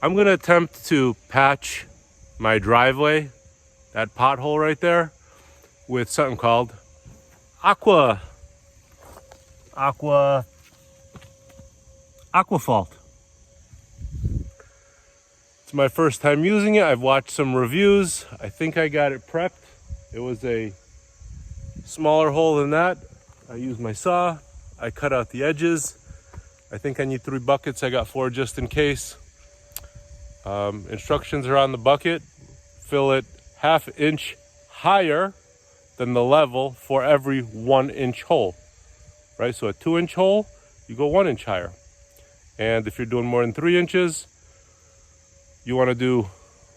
I'm gonna attempt to patch my driveway, that pothole right there, with something called Aquaphalt. It's my first time using it. I've watched some reviews. I think I got it prepped. It was a smaller hole than that. I used my saw. I cut out the edges. I think I need 3 buckets. I got 4 just in case. Instructions are on the bucket. Fill it 1/2 inch higher than the level for every 1 inch hole, right? So a 2 inch hole, you go 1 inch higher. And if you're doing more than 3 inches, you want to do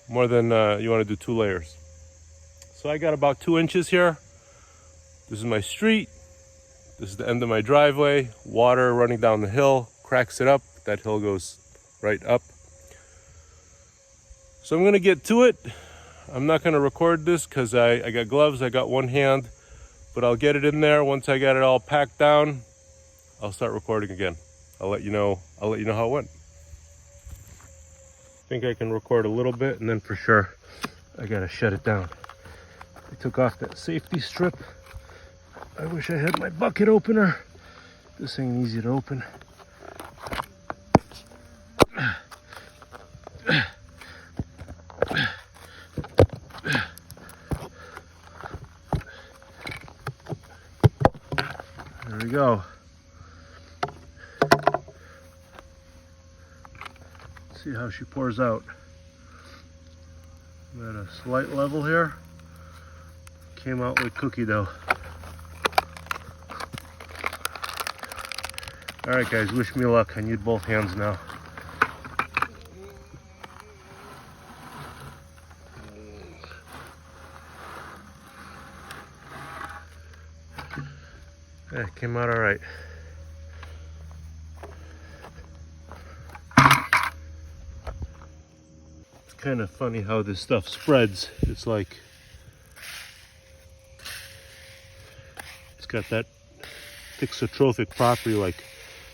more than, you want to do 2 layers. So I got about 2 inches here. This is my street. This is the end of my driveway. Water running down the hill, cracks it up. That hill goes right up. So I'm gonna get to it. I'm not gonna record this because I got gloves, I got one hand, but I'll get it in there. Once I got it all packed down, I'll start recording again. I'll let you know how it went. I think I can record a little bit, and then for sure, I gotta shut it down. I took off that safety strip. I wish I had my bucket opener. This ain't easy to open. There we go. See how she pours out. I'm at a slight level here. Came out like cookie dough. All right, guys, wish me luck. I need both hands now. Yeah, it came out all right. It's kind of funny how this stuff spreads. It's like, it's got that thixotrophic property like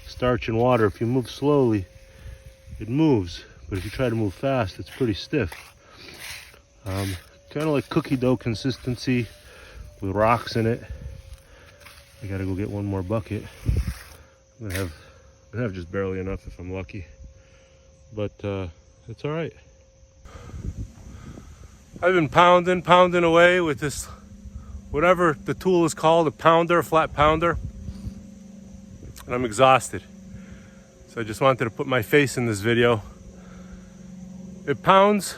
starch and water. If you move slowly, it moves. But if you try to move fast, it's pretty stiff. Kind of like cookie dough consistency with rocks in it. I gotta go get one more bucket. I'm gonna have just barely enough if I'm lucky. But it's all right. I've been pounding away with this, whatever the tool is called, a pounder, a flat pounder. And I'm exhausted. So I just wanted to put my face in this video. It pounds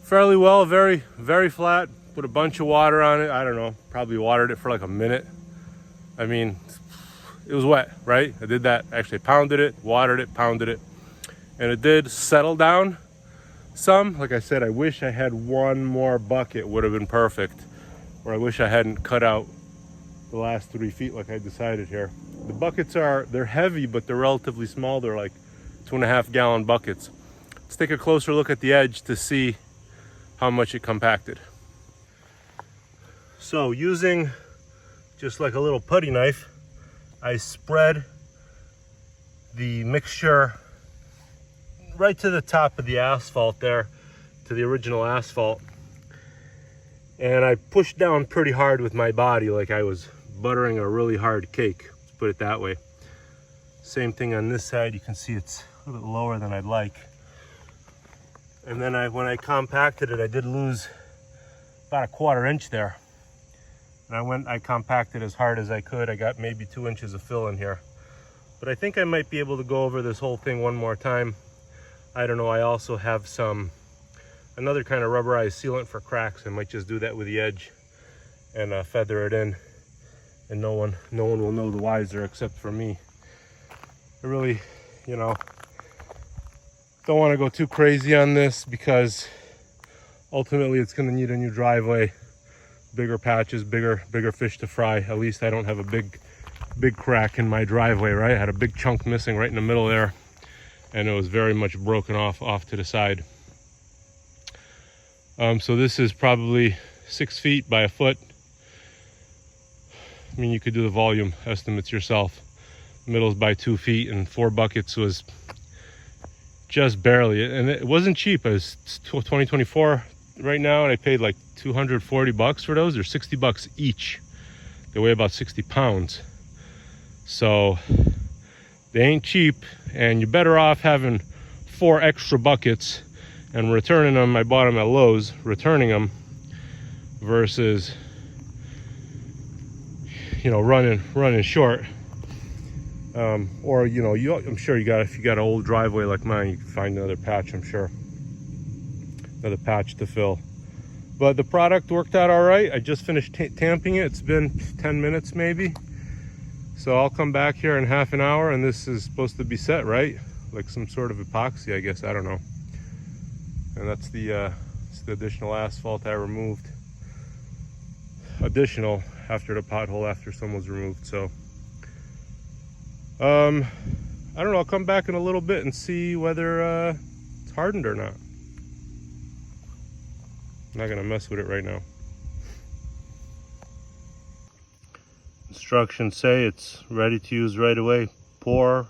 fairly well, very, very flat. Put a bunch of water on it. I don't know, probably watered it for like a minute. I mean, it was wet, right? I did that. Actually, pounded it, watered it, pounded it. And it did settle down some. Like I said, I wish I had one more bucket, would have been perfect. Or I wish I hadn't cut out the last 3 feet like I decided here. The buckets they're heavy, but they're relatively small. They're like 2.5 gallon buckets. Let's take a closer look at the edge to see how much it compacted. So using just like a little putty knife, I spread the mixture right to the top of the asphalt there, to the original asphalt. And I pushed down pretty hard with my body like I was buttering a really hard cake, let's put it that way. Same thing on this side. You can see it's a little bit lower than I'd like. And then when I compacted it, I did lose about 1/4 inch there. And I compacted as hard as I could. I got maybe 2 inches of fill in here. But I think I might be able to go over this whole thing one more time. I don't know, I also have another kind of rubberized sealant for cracks. I might just do that with the edge and feather it in. And no one will know the wiser except for me. I really, don't want to go too crazy on this because ultimately it's going to need a new driveway, bigger patches, bigger fish to fry. At least I don't have a big crack in my driveway, right? I had a big chunk missing right in the middle there, and it was very much broken off to the side. So this is probably 6 feet by a foot. I mean, you could do the volume estimates yourself. Middle's by 2 feet, and 4 buckets was just barely. And it wasn't cheap. It was 2024 right now, and I paid like 240 bucks for those. They're 60 bucks each. They weigh about 60 pounds. So they ain't cheap, and you're better off having 4 extra buckets and returning them. I bought them at Lowe's, returning them versus, you know, running short. Or, you know, I'm sure if you got an old driveway like mine, you can find another patch, I'm sure. Another patch to fill. But the product worked out all right. I just finished tamping it. It's been 10 minutes maybe. So I'll come back here in half an hour, and this is supposed to be set, right? Like some sort of epoxy, I guess, I don't know. And that's the additional asphalt I removed. Additional after the pothole, after some was removed. So I don't know, I'll come back in a little bit and see whether it's hardened or not. I'm not gonna mess with it right now. Instructions say it's ready to use right away. Pour,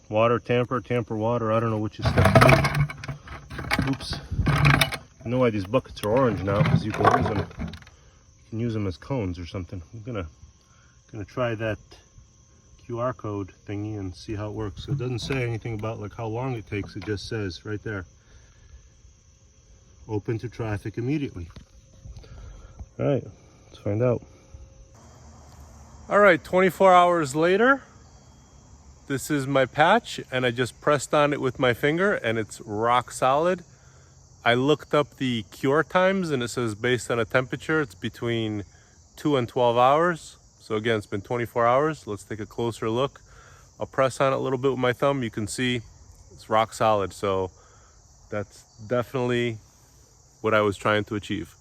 water, tamper water. I don't know which is step 2. Oops. I know why these buckets are orange now, because you can use them. You can use them as cones or something. I'm gonna try that QR code thingy and see how it works. So it doesn't say anything about like how long it takes. It just says right there, open to traffic immediately. All right, let's find out. All right, 24 hours later, this is my patch, and I just pressed on it with my finger and it's rock solid. I looked up the cure times, and it says based on a temperature, it's between 2 and 12 hours. So again, it's been 24 hours. Let's take a closer look. I'll press on it a little bit with my thumb. You can see it's rock solid. So that's definitely what I was trying to achieve.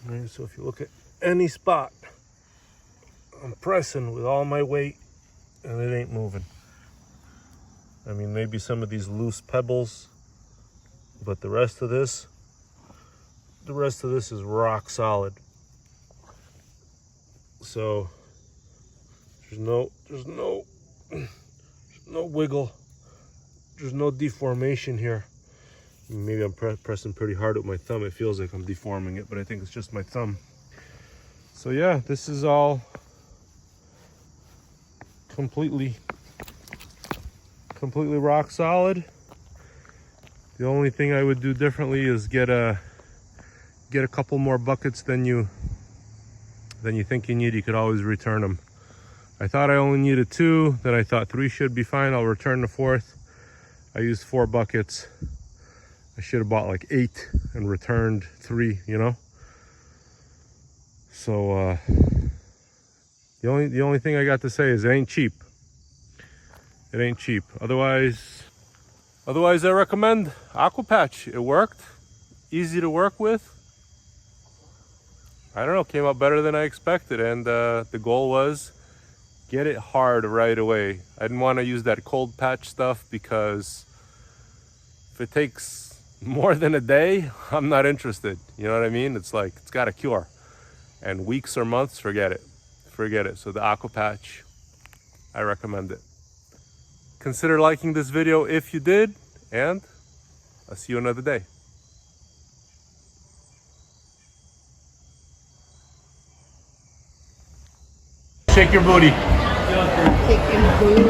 All right, so if you look at any spot, I'm pressing with all my weight and it ain't moving. I mean, maybe some of these loose pebbles, but the rest of this is rock solid. So there's no wiggle. There's no deformation here. Maybe I'm pressing pretty hard with my thumb. It feels like I'm deforming it, but I think it's just my thumb. So yeah, this is all completely rock solid. The only thing I would do differently is get a couple more buckets than you think you need. You could always return them. I thought I only needed 2, then I thought 3 should be fine. I'll return the 4th. I used 4 buckets. I should have bought like 8 and returned 3, you know? So the only thing I got to say is it ain't cheap. It ain't cheap. Otherwise I recommend Aquapatch. It worked. Easy to work with. I don't know, came out better than I expected, and the goal was get it hard right away. I didn't want to use that cold patch stuff because if it takes more than a day, I'm not interested. You know what I mean? It's like, it's got a cure. And weeks or months, forget it. Forget it. So the Aquapatch, I recommend it. Consider liking this video if you did, and I'll see you another day. Shake your booty. Shake your booty.